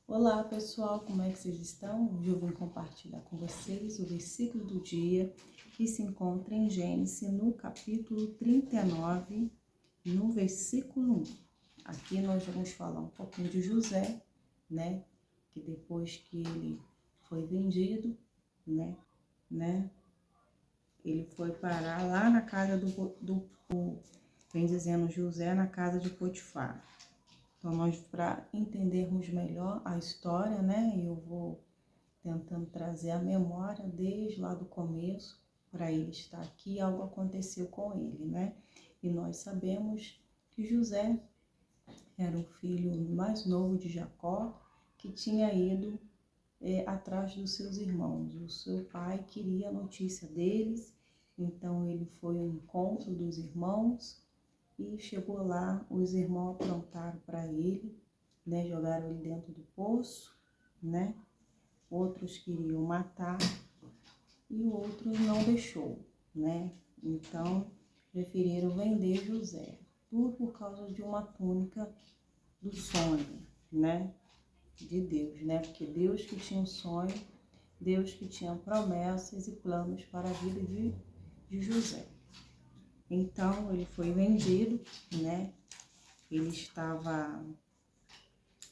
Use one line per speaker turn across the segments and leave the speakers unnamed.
Olá pessoal, como é que vocês estão? Hoje eu vim compartilhar com vocês o versículo do dia que se encontra em Gênesis no capítulo 39, no versículo 1. Aqui nós vamos falar um pouquinho de José, né? Que depois que ele foi vendido, né? Ele foi parar lá na casa vem dizendo José, na casa de Potifar. Então, nós, para entendermos melhor a história, né, eu vou tentando trazer a memória desde lá do começo, para ele estar aqui, algo aconteceu com ele, né? E nós sabemos que José era o filho mais novo de Jacó, que tinha ido atrás dos seus irmãos. O seu pai queria a notícia deles, então ele foi ao encontro dos irmãos, e chegou lá, os irmãos aprontaram para ele, né? Jogaram ele dentro do poço, né? Outros queriam matar e o outro não deixou, né? Então, preferiram vender José. Tudo por causa de uma túnica do sonho, né? De Deus, né? Porque Deus que tinha um sonho, Deus que tinha promessas e planos para a vida de José. Então, ele foi vendido, né? Ele estava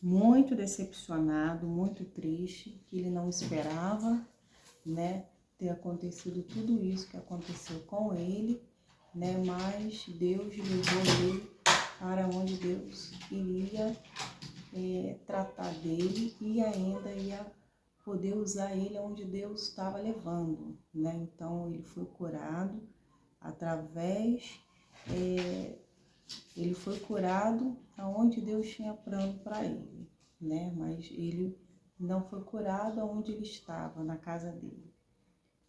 muito decepcionado, muito triste, que ele não esperava, né? Ter acontecido tudo isso que aconteceu com ele, né? Mas Deus levou ele para onde Deus iria tratar dele e ainda ia poder usar ele onde Deus estava levando, né? Então, ele foi curado através, ele foi curado aonde Deus tinha plano para ele, né? Mas ele não foi curado aonde ele estava, na casa dele.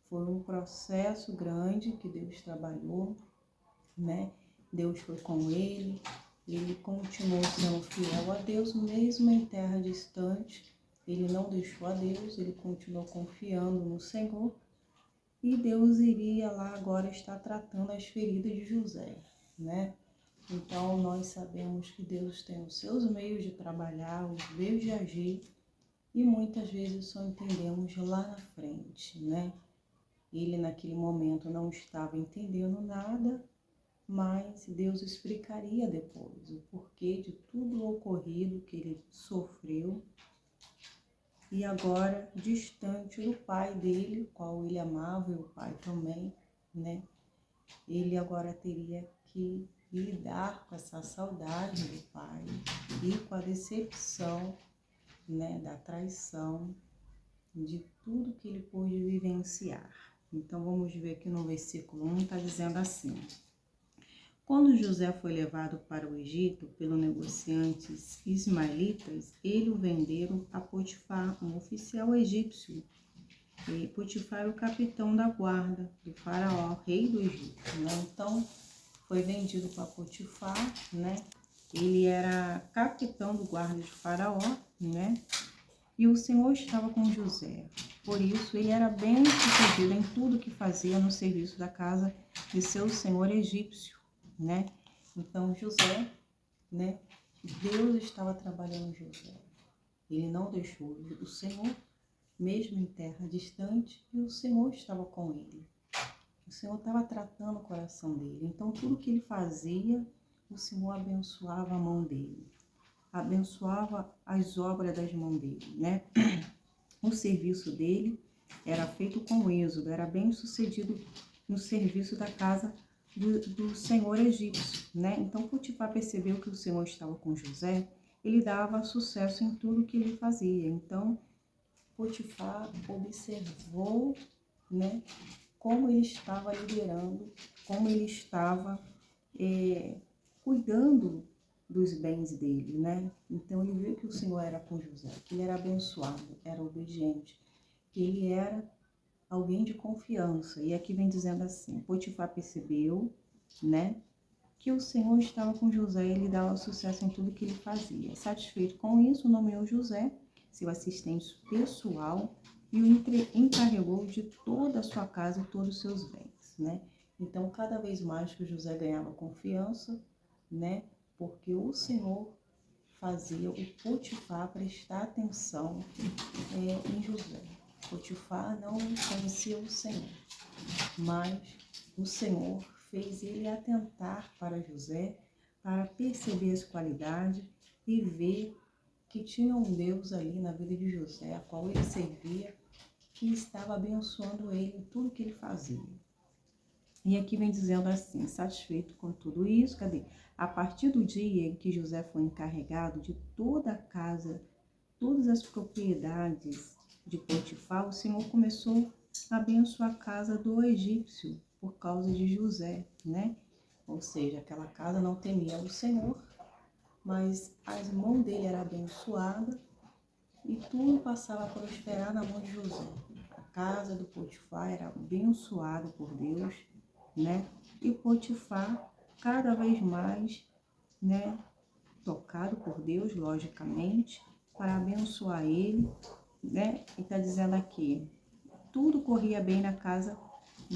Foi um processo grande que Deus trabalhou, né? Deus foi com ele continuou sendo fiel a Deus, mesmo em terra distante. Ele não deixou a Deus, ele continuou confiando no Senhor. E Deus iria lá agora estar tratando as feridas de José, né? Então, nós sabemos que Deus tem os seus meios de trabalhar, os meios de agir, e muitas vezes só entendemos lá na frente, né? Ele, naquele momento, não estava entendendo nada, mas Deus explicaria depois o porquê de tudo o ocorrido que ele sofreu. E agora, distante do pai dele, o qual ele amava, e o pai também, né? Ele agora teria que lidar com essa saudade do pai e com a decepção, né, da traição, de tudo que ele pôde vivenciar. Então, vamos ver aqui no versículo 1, está dizendo assim: quando José foi levado para o Egito pelos negociantes ismaelitas, ele o venderam a Potifar, um oficial egípcio. E Potifar era o capitão da guarda do faraó, rei do Egito, né? Então, foi vendido para Potifar, né? Ele era capitão do guarda de faraó, né? E o Senhor estava com José. Por isso, ele era bem sucedido em tudo que fazia no serviço da casa de seu senhor egípcio, né? Então, José, né? Deus estava trabalhando em José. Ele não deixou o Senhor, mesmo em terra distante, e o Senhor estava com ele. O Senhor estava tratando o coração dele. Então, tudo que ele fazia, o Senhor abençoava a mão dele. Abençoava as obras das mãos dele, né? O serviço dele era feito com êxodo, era bem sucedido no serviço da casa do senhor egípcio, né? Então, Potifar percebeu que o Senhor estava com José, ele dava sucesso em tudo que ele fazia. Então, Potifar observou, né, como ele estava liderando, como ele estava cuidando dos bens dele, né? Então, ele viu que o Senhor era com José, que ele era abençoado, era obediente, que ele era alguém de confiança. E aqui vem dizendo assim: Potifar percebeu, né, que o Senhor estava com José e ele dava sucesso em tudo que ele fazia. Satisfeito com isso, nomeou José seu assistente pessoal e o encarregou de toda a sua casa e todos os seus bens, né? Então, cada vez mais que José ganhava confiança, né? Porque o Senhor fazia o Potifar prestar atenção em José. Potifar não conhecia o Senhor, mas o Senhor fez ele atentar para José, para perceber as qualidades e ver que tinha um Deus ali na vida de José, a qual ele servia, que estava abençoando ele em tudo que ele fazia. E aqui vem dizendo assim, satisfeito com tudo isso, cadê? A partir do dia em que José foi encarregado de toda a casa, todas as propriedades de Potifar, o Senhor começou a abençoar a casa do egípcio por causa de José, né? Ou seja, aquela casa não temia o Senhor, mas as mãos dele eram abençoadas e tudo passava a prosperar na mão de José. A casa do Potifar era abençoada por Deus, né? E Potifar cada vez mais, né, tocado por Deus, logicamente, para abençoar ele, né? E está dizendo aqui, tudo corria bem na casa e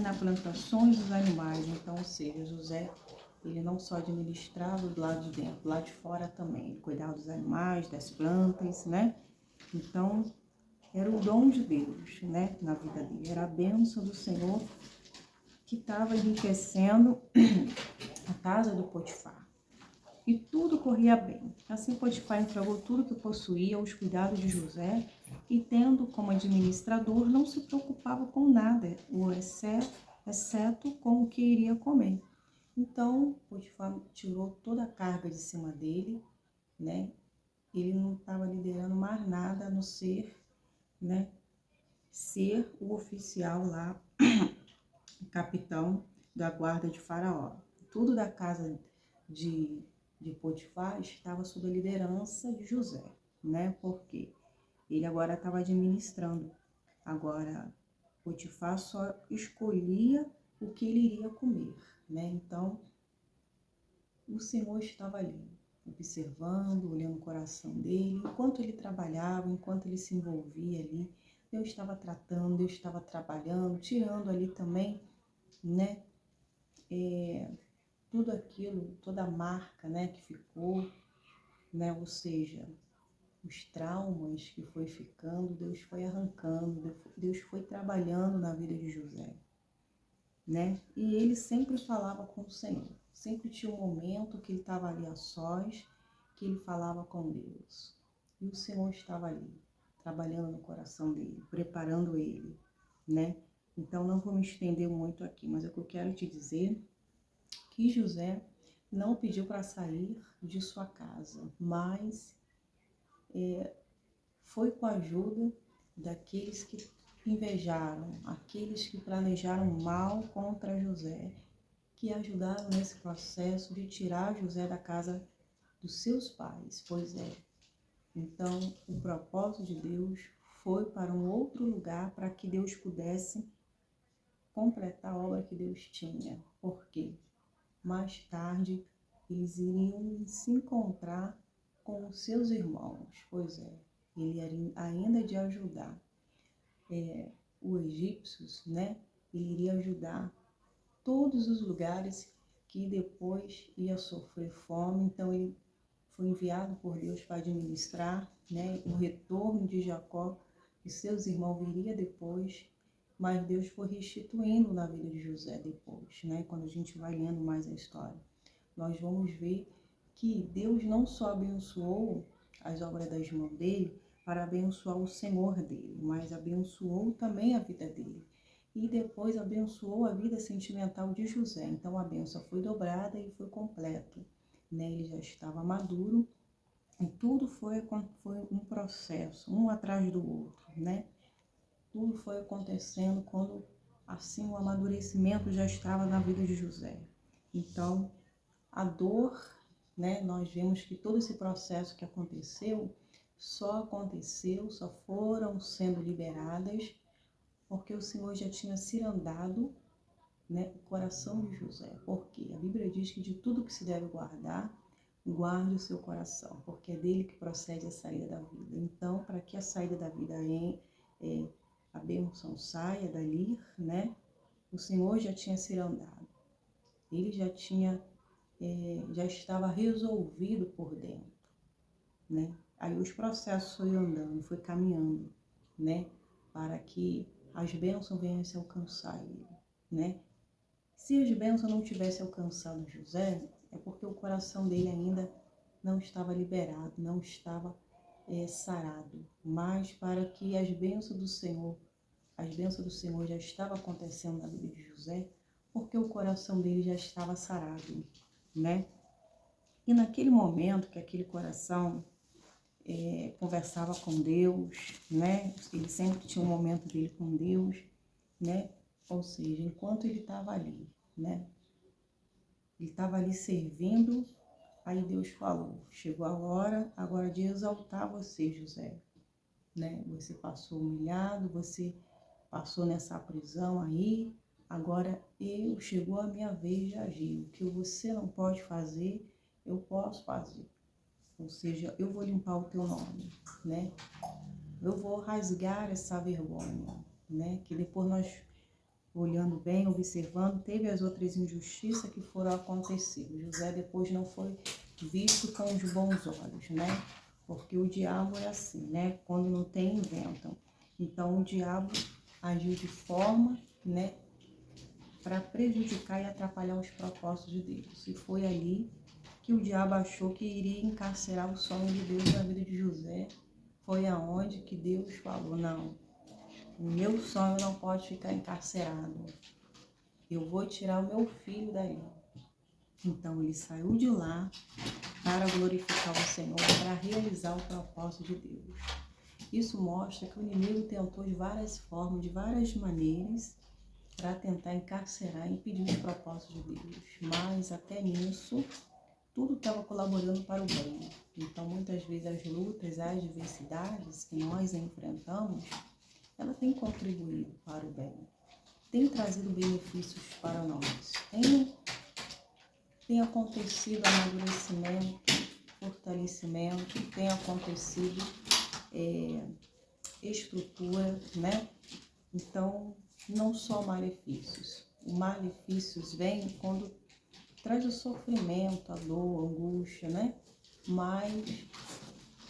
na plantações dos animais. Então, ou seja, José, ele não só administrava do lado de dentro, do lado de fora também, ele cuidava dos animais, das plantas, né? Então, era o dom de Deus, né, na vida dele, era a bênção do Senhor que estava enriquecendo a casa do Potifar. E tudo corria bem. Assim Potifar entregou tudo que possuía aos cuidados de José e, tendo como administrador, não se preocupava com nada, exceto com o que iria comer. Então, Potifar tirou toda a carga de cima dele, né? Ele não estava liderando mais nada a não ser, né, ser o oficial lá, o capitão da guarda de Faraó. Tudo da casa de Potifar estava sob a liderança de José, né? Porque ele agora estava administrando. Agora, Potifar só escolhia o que ele iria comer, né? Então, o Senhor estava ali, observando, olhando o coração dele, enquanto ele trabalhava, enquanto ele se envolvia ali, Deus estava tratando, Deus estava trabalhando, tirando ali também, né, tudo aquilo, toda a marca, né, que ficou, né, ou seja, os traumas que foi ficando, Deus foi arrancando, Deus foi trabalhando na vida de José, né, e ele sempre falava com o Senhor, sempre tinha um momento que ele estava ali a sós, que ele falava com Deus, e o Senhor estava ali, trabalhando no coração dele, preparando ele, né, então não vou me estender muito aqui, mas o que eu quero te dizer que José não pediu para sair de sua casa, mas foi com a ajuda daqueles que invejaram, aqueles que planejaram mal contra José, que ajudaram nesse processo de tirar José da casa dos seus pais. Pois é, então o propósito de Deus foi para um outro lugar para que Deus pudesse completar a obra que Deus tinha. Por quê? Mais tarde, eles iriam se encontrar com os seus irmãos. Pois é, ele ainda de ajudar os egípcios, né? Ele iria ajudar todos os lugares que depois ia sofrer fome. Então, ele foi enviado por Deus para administrar, né? O retorno de Jacó e seus irmãos viria depois, mas Deus foi restituindo na vida de José depois, né? Quando a gente vai lendo mais a história, nós vamos ver que Deus não só abençoou as obras das mãos dele para abençoar o Senhor dele, mas abençoou também a vida dele. E depois abençoou a vida sentimental de José. Então a bênção foi dobrada e foi completo, né? Ele já estava maduro e tudo foi um processo, um atrás do outro, né? Tudo foi acontecendo quando, assim, o amadurecimento já estava na vida de José. Então, a dor, né, nós vemos que todo esse processo que aconteceu, só foram sendo liberadas, porque o Senhor já tinha cirandado, né, o coração de José. Porque a Bíblia diz que de tudo que se deve guardar, guarde o seu coração, porque é dele que procede a saída da vida. Então, para que a saída da vida a bênção saia dali, né? O Senhor já tinha cirandado. Ele já estava resolvido por dentro. né? Aí os processos foi andando, foi caminhando, né? Para que as bênçãos venham a se alcançar ele, né? Se as bênçãos não tivessem alcançado José, é porque o coração dele ainda não estava liberado, não estava sarado. Mas para que as bênçãos do Senhor já estavam acontecendo na vida de José, porque o coração dele já estava sarado, né? E naquele momento que aquele coração conversava com Deus, né? Ele sempre tinha um momento dele com Deus, né? Ou seja, enquanto ele estava ali, né? Ele estava ali servindo, aí Deus falou, chegou a hora agora de exaltar você, José, né? Você passou humilhado, você passou nessa prisão aí, agora chegou a minha vez de agir. O que você não pode fazer, eu posso fazer. Ou seja, eu vou limpar o teu nome, né? Eu vou rasgar essa vergonha, né? Que depois nós, olhando bem, observando, teve as outras injustiças que foram acontecer. José depois não foi visto com os bons olhos, né? Porque o diabo é assim, né? Quando não tem, inventam. Então o diabo agiu de forma, né? Para prejudicar e atrapalhar os propósitos de Deus. E foi ali que o diabo achou que iria encarcerar o sonho de Deus na vida de José. Foi aonde que Deus falou, não, o meu sonho não pode ficar encarcerado. Eu vou tirar o meu filho dali. Então ele saiu de lá para glorificar o Senhor, para realizar o propósito de Deus. Isso mostra que o inimigo tentou de várias formas, de várias maneiras, para tentar encarcerar e impedir os propósitos de Deus. Mas até nisso, tudo estava colaborando para o bem. Então, muitas vezes, as lutas, as adversidades que nós enfrentamos, ela tem contribuído para o bem, tem trazido benefícios para nós, tem acontecido amadurecimento, fortalecimento, tem acontecido estrutura, né? Então, não só malefícios. Os malefícios vêm quando traz o sofrimento, a dor, a angústia, né? Mas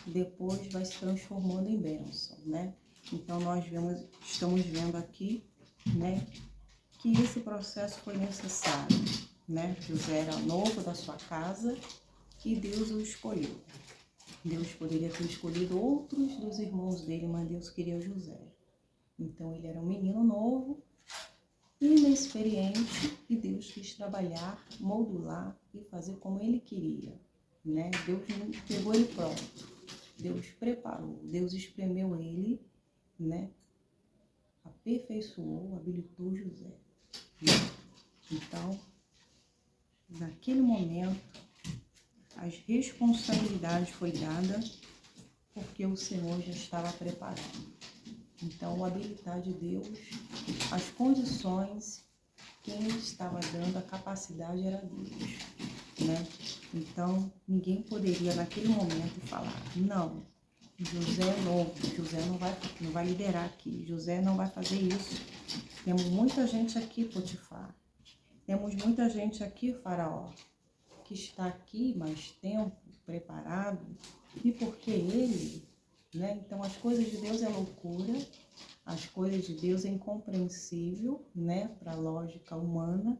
depois vai se transformando em bênção, né? Então nós estamos vendo aqui, né, que esse processo foi necessário, né? José era novo da sua casa e Deus o escolheu. Deus poderia ter escolhido outros dos irmãos dele, mas Deus queria José. Então ele era um menino novo, inexperiente, e Deus quis trabalhar, modular e fazer como ele queria, né? Deus não pegou ele pronto, Deus preparou, Deus espremeu ele, né? Aperfeiçoou, habilitou José, né? Então, naquele momento, as responsabilidades foi dada porque o Senhor já estava preparado. Então, o habilitar de Deus, as condições, quem estava dando a capacidade era Deus, né? Então, ninguém poderia naquele momento falar, não, José é novo, José não vai liderar aqui, José não vai fazer isso. Temos muita gente aqui, Potifar, temos muita gente aqui, Faraó, que está aqui mais tempo, preparado, e porque ele, né? Então, as coisas de Deus é loucura, as coisas de Deus é incompreensível, né, para a lógica humana,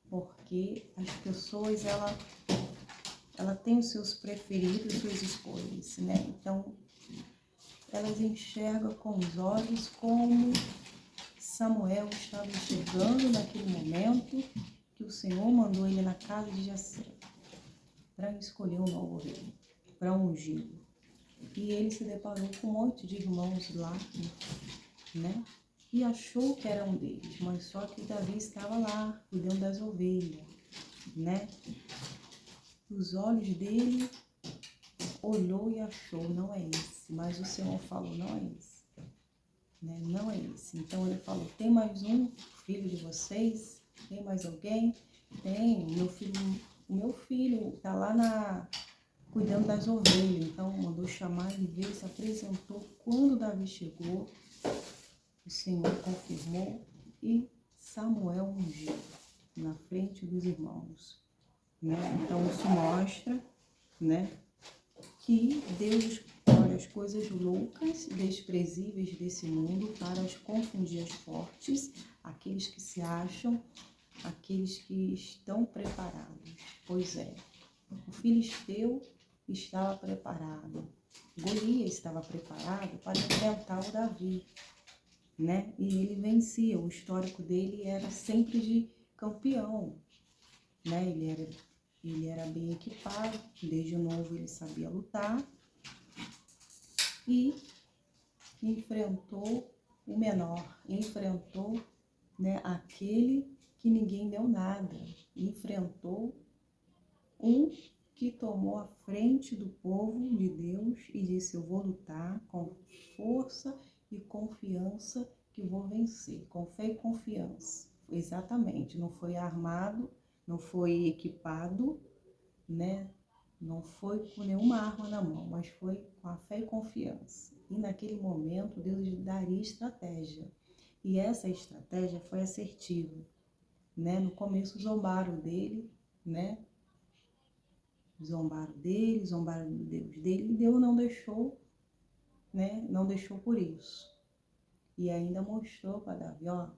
porque as pessoas, ela tem os seus preferidos, suas escolhas, né? Então, elas enxergam com os olhos como Samuel estava enxergando naquele momento que o Senhor mandou ele na casa de Jessé para escolher um novo rei, para ungir. E ele se deparou com um monte de irmãos lá, né? E achou que era um deles, mas só que Davi estava lá, cuidando das ovelhas, né? Os olhos dele olhou e achou, não é esse, mas o Senhor falou, não é esse, né? Não é esse. Então ele falou, tem mais um filho de vocês? Tem mais alguém? Tem, o meu filho está lá cuidando das ovelhas. Então mandou chamar, ele veio, se apresentou. Quando Davi chegou, o Senhor confirmou e Samuel ungiu na frente dos irmãos, né? Então isso mostra, né, que Deus escolhe as coisas loucas e desprezíveis desse mundo para as confundir as fortes, aqueles que se acham, aqueles que estão preparados. Pois é, o filisteu estava preparado, Golias estava preparado para enfrentar o Davi, né? E ele vencia, o histórico dele era sempre de campeão, né? Ele era bem equipado, desde novo ele sabia lutar e enfrentou o menor, enfrentou, né, aquele que ninguém deu nada, enfrentou um que tomou a frente do povo de Deus e disse: eu vou lutar com força e confiança que vou vencer, com fé e confiança. Exatamente, não foi armado, não foi equipado, né? Não foi com nenhuma arma na mão, mas foi com a fé e confiança. E naquele momento Deus daria estratégia. E essa estratégia foi assertiva, né? No começo zombaram dele, né? Zombaram do Deus dele, e Deus não deixou, né? Não deixou por isso. E ainda mostrou para Davi, ó,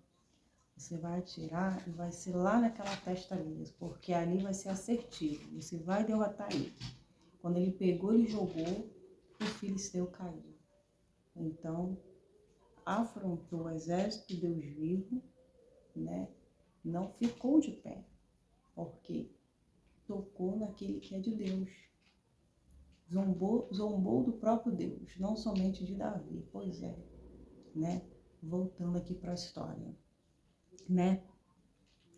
você vai atirar e vai ser lá naquela testa mesmo, porque ali vai ser assertivo, você vai derrotar ele. Quando ele pegou, ele jogou, o filisteu caiu. Então, afrontou o exército de Deus vivo, né? Não ficou de pé, porque tocou naquele que é de Deus. Zombou do próprio Deus, não somente de Davi. Pois é, né? Voltando aqui para a história, né?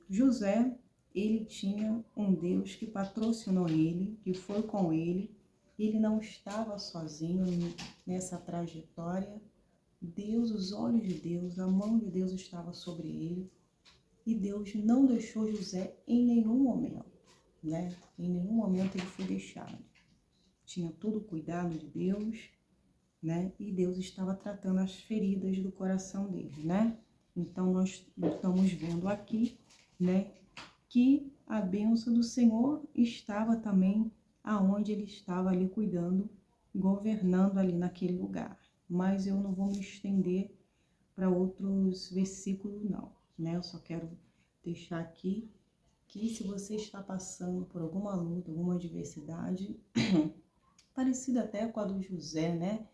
José, ele tinha um Deus que patrocinou ele, que foi com ele. Ele não estava sozinho nessa trajetória. Deus, os olhos de Deus, a mão de Deus estava sobre ele. E Deus não deixou José em nenhum momento, né? Em nenhum momento ele foi deixado. Tinha todo o cuidado de Deus, né? E Deus estava tratando as feridas do coração dele, né? Então nós estamos vendo aqui, né, que a bênção do Senhor estava também aonde ele estava ali cuidando, governando ali naquele lugar. Mas eu não vou me estender para outros versículos não, né? Eu só quero deixar aqui que se você está passando por alguma luta, alguma adversidade, parecida até com a do José, né?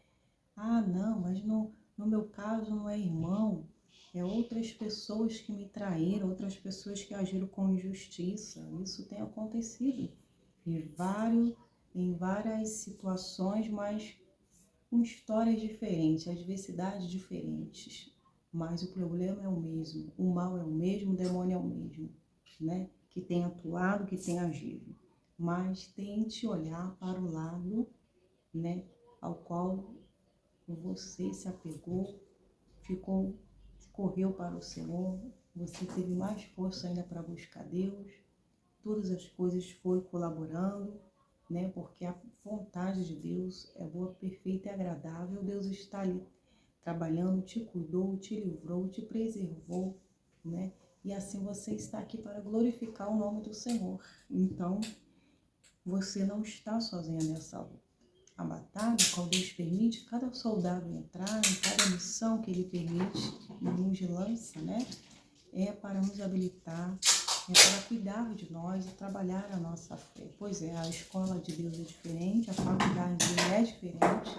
Ah, não, mas no meu caso não é irmão, é outras pessoas que me traíram, outras pessoas que agiram com injustiça. Isso tem acontecido em várias situações, mas com histórias diferentes, adversidades diferentes. Mas o problema é o mesmo, o mal é o mesmo, o demônio é o mesmo, né? Que tem atuado, que tem agido. Mas tente olhar para o lado, né, ao qual você se apegou, correu para o Senhor, você teve mais força ainda para buscar Deus, todas as coisas foram colaborando, né? Porque a vontade de Deus é boa, perfeita e agradável. Deus está ali trabalhando, te cuidou, te livrou, te preservou, né? E assim você está aqui para glorificar o nome do Senhor. Então, você não está sozinha nessa luta. A batalha, qual Deus permite cada soldado entrar, em cada missão que Ele permite, nos lança, né? É para nos habilitar, é para cuidar de nós e trabalhar a nossa fé. Pois é, a escola de Deus é diferente, a faculdade dele é diferente,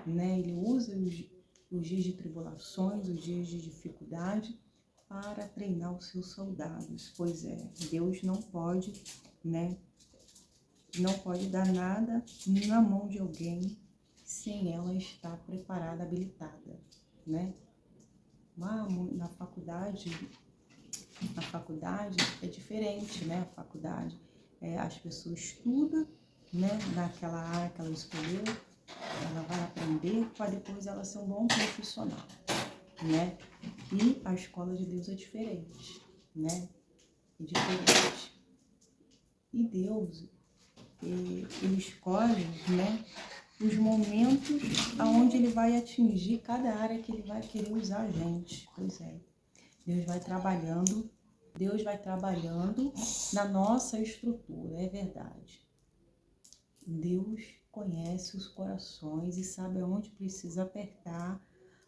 né? Ele usa os dias de tribulações, os dias de dificuldade para treinar os seus soldados. Pois é, Deus não pode, né? Não pode dar nada na mão de alguém sem ela estar preparada, habilitada, né? Na faculdade é diferente, né? A faculdade, as pessoas estudam, né? Naquela área que ela escolheu, ela vai aprender para depois ela ser um bom profissional, né? E a escola de Deus é diferente, né? É diferente. E Deus, ele escolhe, né, os momentos aonde ele vai atingir cada área que ele vai querer usar a gente. Pois é, Deus vai trabalhando na nossa estrutura, é verdade. Deus conhece os corações e sabe aonde precisa apertar,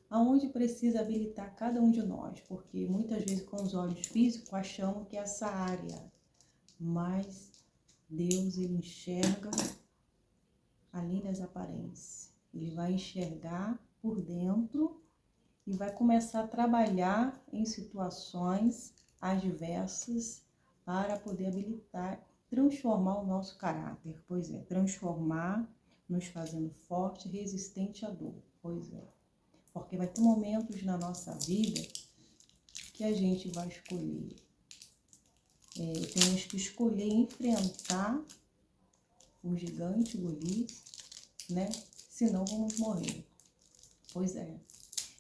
aonde precisa habilitar cada um de nós, porque muitas vezes com os olhos físicos achamos que é essa área, mas Deus, ele enxerga além das aparências. Ele vai enxergar por dentro e vai começar a trabalhar em situações adversas para poder habilitar, transformar o nosso caráter. Pois é, transformar, nos fazendo forte, resistente à dor. Pois é, porque vai ter momentos na nossa vida que a gente vai escolher. Temos que escolher enfrentar o gigante Golias, né? Senão vamos morrer. Pois é.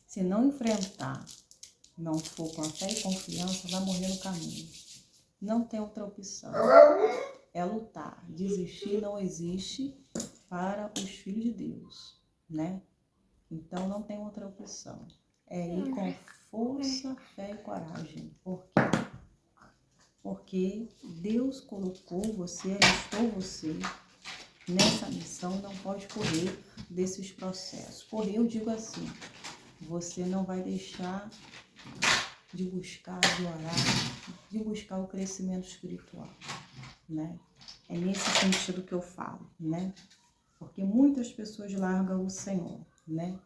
Se não enfrentar, não for com a fé e confiança, vai morrer no caminho. Não tem outra opção. É lutar. Desistir não existe para os filhos de Deus, né? Então não tem outra opção. É ir com força, fé e coragem. Por quê? Porque Deus colocou você, alistou você nessa missão, não pode correr desses processos. Correr, eu digo assim, você não vai deixar de buscar, de orar, de buscar o crescimento espiritual, né? É nesse sentido que eu falo, né? Porque muitas pessoas largam o Senhor, né?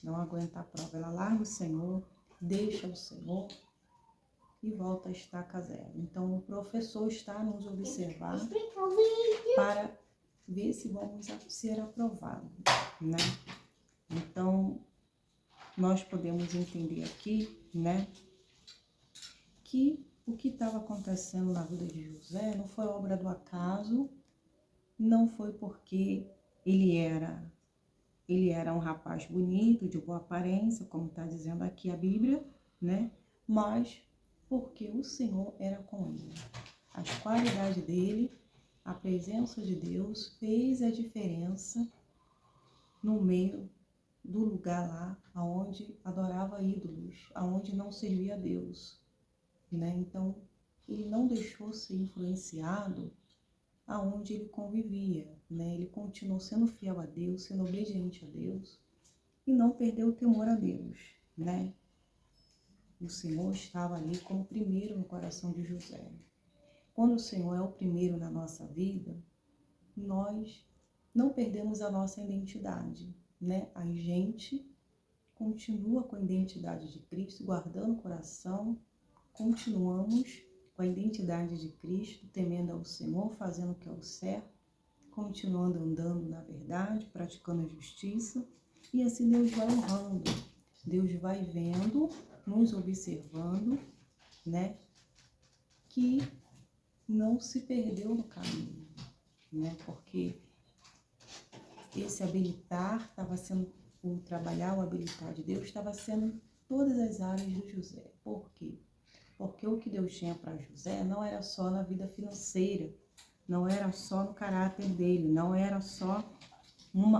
Não aguenta a prova, ela larga o Senhor, deixa o Senhor e volta a estaca zero. Então, o professor está a nos observar para ver se vamos ser aprovados, né? Então, nós podemos entender aqui, né, que o que estava acontecendo na vida de José não foi obra do acaso, não foi porque ele era um rapaz bonito, de boa aparência, como está dizendo aqui a Bíblia, né? Mas porque o Senhor era com ele. As qualidades dele, a presença de Deus fez a diferença no meio do lugar lá onde adorava ídolos, aonde não servia a Deus, né? Então, ele não deixou ser influenciado aonde ele convivia, né? Ele continuou sendo fiel a Deus, sendo obediente a Deus e não perdeu o temor a Deus, né? O Senhor estava ali como primeiro no coração de José. Quando o Senhor é o primeiro na nossa vida, nós não perdemos a nossa identidade, né? A gente continua com a identidade de Cristo, guardando o coração, continuamos com a identidade de Cristo, temendo ao Senhor, fazendo o que é o certo, continuando andando na verdade, praticando a justiça, e assim Deus vai honrando, Deus vai vendo, nos observando, né, que não se perdeu no caminho, né, porque esse habilitar estava sendo, o trabalhar, o habilitar de Deus estava sendo em todas as áreas de José. Por quê? Porque o que Deus tinha para José não era só na vida financeira, não era só no caráter dele, não era só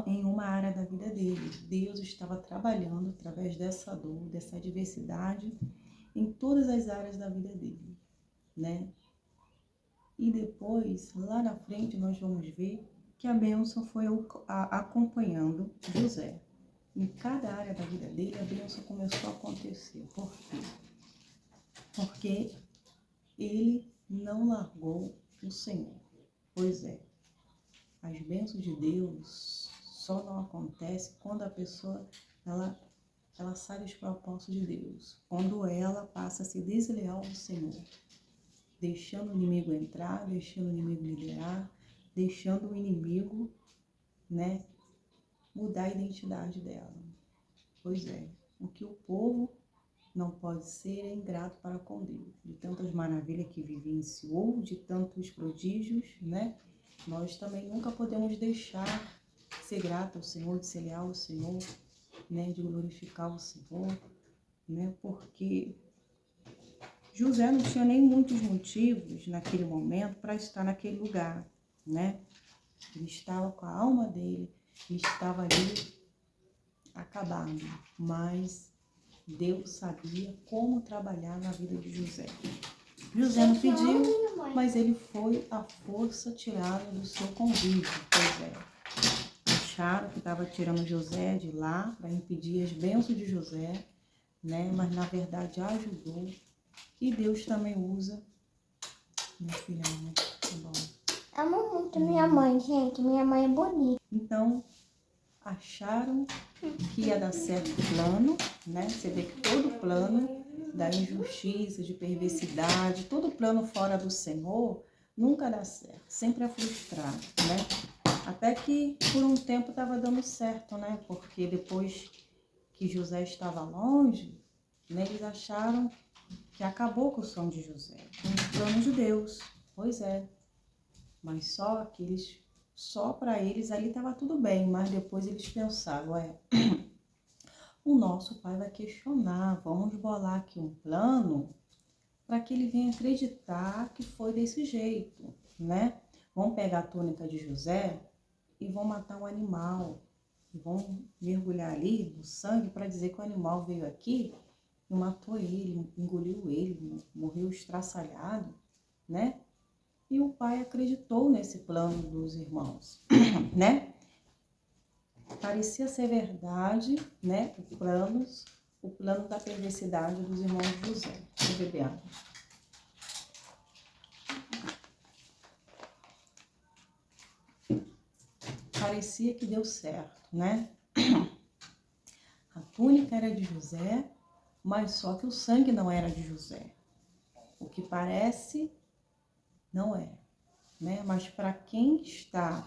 em uma área da vida dele. Deus estava trabalhando através dessa dor, dessa adversidade, em todas as áreas da vida dele, né? E depois, lá na frente, nós vamos ver que a bênção foi acompanhando José. Em cada área da vida dele, a bênção começou a acontecer. Por quê? Porque ele não largou o Senhor. Pois é, as bênçãos de Deus só não acontecem quando a pessoa ela sai dos propósitos de Deus. Quando ela passa a ser desleal ao Senhor, deixando o inimigo entrar, deixando o inimigo liderar, deixando o inimigo, né, mudar a identidade dela. Pois é, o que o povo não pode ser é ingrato para com Deus. De tantas maravilhas que vivenciou, de tantos prodígios, né? Nós também nunca podemos deixar de ser grato ao Senhor, de ser leal ao Senhor, né? De glorificar o Senhor, né? Porque José não tinha nem muitos motivos naquele momento para estar naquele lugar, né? Ele estava com a alma dele, ele estava ali acabado, mas Deus sabia como trabalhar na vida de José. José não pediu, mas ele foi à força tirada do seu convívio. Pois é, acharam que estava tirando José de lá para impedir as bênçãos de José, né? Mas na verdade ajudou. E Deus também usa. Minha filha, tá bom.
Amo muito minha mãe, gente. Minha mãe é bonita.
Então, acharam que ia dar certo o plano, né? Você vê que todo plano da injustiça, de perversidade, todo plano fora do Senhor nunca dá certo, sempre é frustrado, né? Até que por um tempo estava dando certo, né? Porque depois que José estava longe, né, eles acharam que acabou com o sonho de José, com o plano de Deus. Pois é, mas só para eles ali estava tudo bem, mas depois eles pensaram, o nosso pai vai questionar, vamos bolar aqui um plano para que ele venha acreditar que foi desse jeito, né? Vão pegar a túnica de José e vão matar um animal, e vão mergulhar ali no sangue para dizer que o animal veio aqui e matou ele, engoliu ele, morreu estraçalhado, né? E o pai acreditou nesse plano dos irmãos, né? Parecia ser verdade, né? O plano da perversidade dos irmãos de José. Deixa eu beber água. Parecia que deu certo, né? A túnica era de José, mas só que o sangue não era de José. O que parece, não é, né? Mas para quem está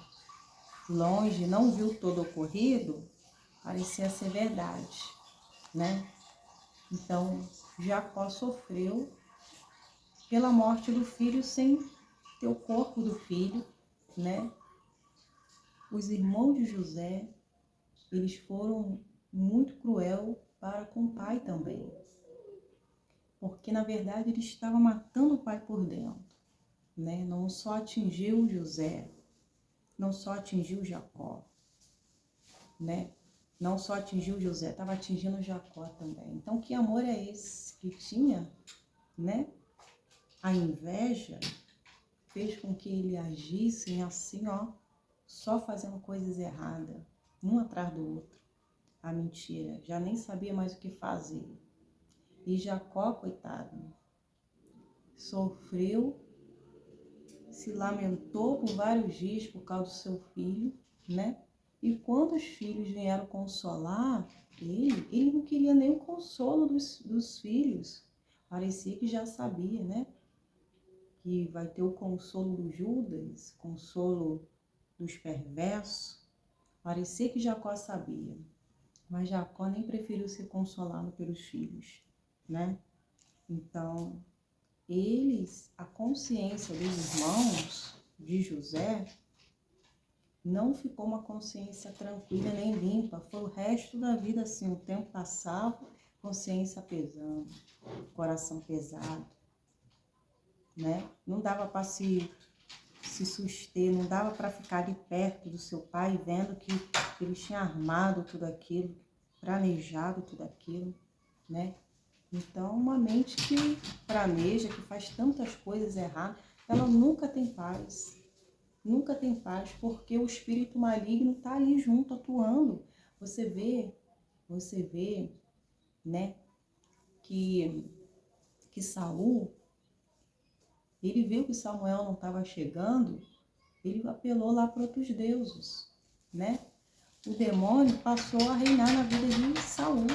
longe, não viu todo o ocorrido, parecia ser verdade, né? Então, Jacó sofreu pela morte do filho sem ter o corpo do filho, né? Os irmãos de José, eles foram muito cruel para com o pai também, porque na verdade ele estava matando o pai por dentro, né? Não só atingiu José, não só atingiu Jacó, né? Não só atingiu José, estava atingindo Jacó também. Então, que amor é esse que tinha, né? A inveja fez com que ele agissem assim, só fazendo coisas erradas, um atrás do outro. A mentira, já nem sabia mais o que fazer. E Jacó, coitado, sofreu, se lamentou por vários dias por causa do seu filho, né? E quando os filhos vieram consolar ele não queria nem o consolo dos filhos. Parecia que já sabia, né? Que vai ter o consolo do Judas, consolo dos perversos. Parecia que Jacó sabia, mas Jacó nem preferiu ser consolado pelos filhos, né? Então, a consciência dos irmãos de José não ficou uma consciência tranquila nem limpa. Foi o resto da vida assim, o tempo passava, consciência pesando, coração pesado, né? Não dava para se suster, não dava para ficar ali perto do seu pai, vendo que ele tinha armado tudo aquilo, planejado tudo aquilo, né? Então, uma mente que planeja, que faz tantas coisas erradas, ela nunca tem paz. Nunca tem paz, porque o espírito maligno está ali junto, atuando. Você vê, né, que Saul, ele viu que Samuel não estava chegando, ele apelou lá para outros deuses, né? O demônio passou a reinar na vida de Saul,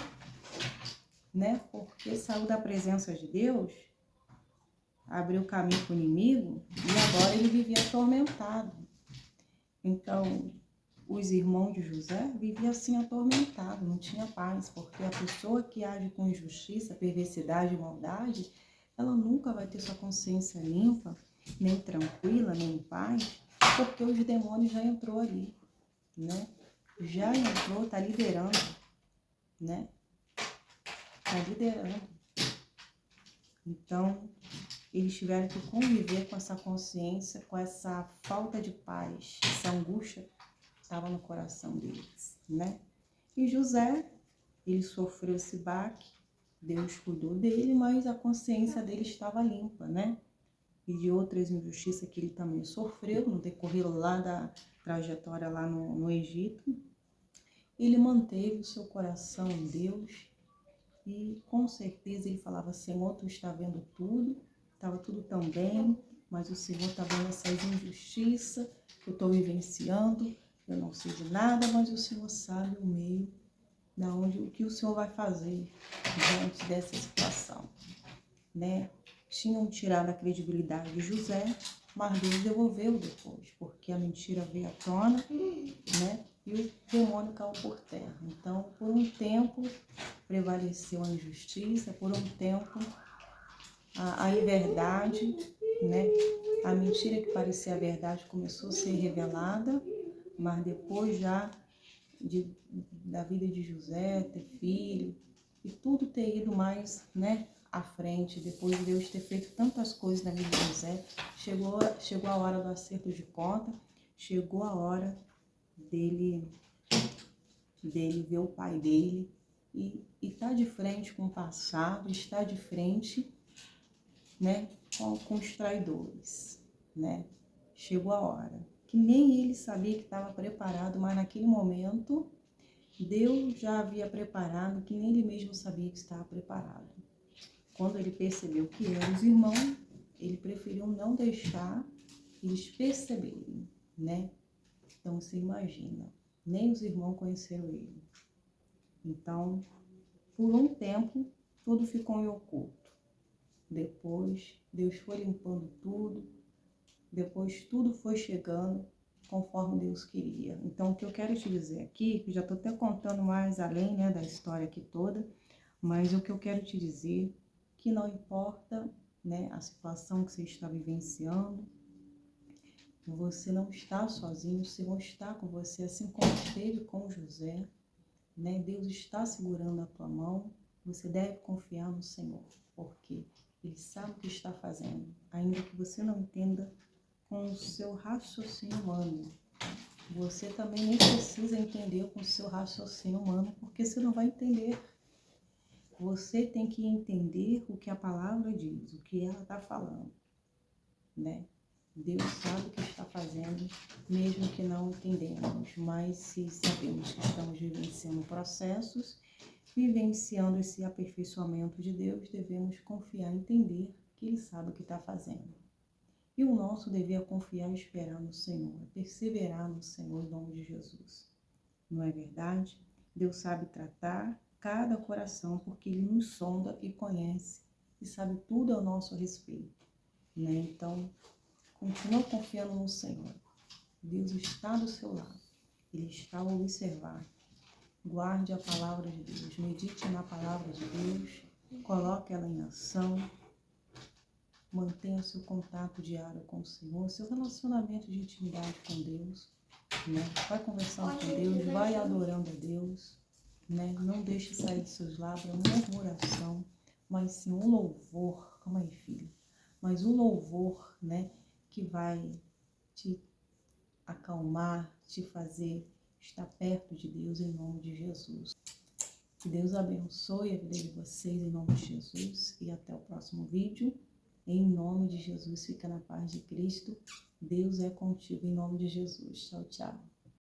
né? Porque saiu da presença de Deus, abriu caminho para o inimigo e agora ele vivia atormentado. Então, os irmãos de José viviam assim atormentados, não tinha paz, porque a pessoa que age com injustiça, perversidade e maldade, ela nunca vai ter sua consciência limpa, nem tranquila, nem em paz, porque os demônios já entrou ali, né? Já entrou, está liderando, né? Está liderando. Então, eles tiveram que conviver com essa consciência, com essa falta de paz, essa angústia estava no coração deles, né? E José, ele sofreu esse baque, Deus cuidou dele, mas a consciência dele estava limpa, né? E de outras injustiças que ele também sofreu no decorrer lá da trajetória lá no Egito, ele manteve o seu coração em Deus e com certeza ele falava: Senhor, tu está vendo tudo, estava tudo tão bem, mas o Senhor está vendo essas injustiças que eu estou vivenciando, eu não sei de nada, mas o Senhor sabe o meio, o que o Senhor vai fazer diante dessa situação, né? Tinham tirado a credibilidade de José, mas Deus devolveu depois, porque a mentira veio à tona, né? E o demônio caiu por terra. Então, por um tempo, prevaleceu a injustiça, por um tempo, a inverdade, né? A mentira que parecia a verdade começou a ser revelada, mas depois já da vida de José, ter filho, e tudo ter ido mais, né, à frente, depois de Deus ter feito tantas coisas na vida de José, chegou a hora do acerto de conta, chegou a hora dele ver o pai dele e estar de frente com o passado, estar de frente, né, com os traidores, né? Chegou a hora que nem ele sabia que estava preparado, mas naquele momento Deus já havia preparado, que nem ele mesmo sabia que estava preparado. Quando ele percebeu que eram os irmãos, ele preferiu não deixar eles perceberem, né? Então você imagina, nem os irmãos conheceram ele. Então, por um tempo, tudo ficou em oculto. Depois, Deus foi limpando tudo. Depois, tudo foi chegando conforme Deus queria. Então, o que eu quero te dizer aqui, que já estou até contando mais além, né, da história aqui toda, mas o que eu quero te dizer, que não importa, né, a situação que você está vivenciando, você não está sozinho, o Senhor está com você, assim como esteve com José, né? Deus está segurando a tua mão, você deve confiar no Senhor, porque Ele sabe o que está fazendo, ainda que você não entenda com o seu raciocínio humano. Você também nem precisa entender com o seu raciocínio humano, porque você não vai entender. Você tem que entender o que a palavra diz, o que ela está falando, né? Deus sabe o que está fazendo, mesmo que não entendemos, mas se sabemos que estamos vivenciando processos, vivenciando esse aperfeiçoamento de Deus, devemos confiar e entender que Ele sabe o que está fazendo. E o nosso dever é confiar e esperar no Senhor, é perseverar no Senhor em nome de Jesus. Não é verdade? Deus sabe tratar cada coração, porque Ele nos sonda e conhece e sabe tudo ao nosso respeito, né? Então, continua confiando no Senhor. Deus está do seu lado. Ele está a observar. Guarde a palavra de Deus. Medite na palavra de Deus. Coloque ela em ação. Mantenha seu contato diário com o Senhor. Seu relacionamento de intimidade com Deus, né? Vai conversando com Deus. Vai adorando a Deus, né? Não deixe sair de seus lábios uma murmuração, mas sim um louvor. Calma aí, filho. Mas um louvor, né? Que vai te acalmar, te fazer estar perto de Deus em nome de Jesus. Que Deus abençoe a vida de vocês em nome de Jesus e até o próximo vídeo. Em nome de Jesus, fica na paz de Cristo. Deus é contigo em nome de Jesus. Tchau, tchau.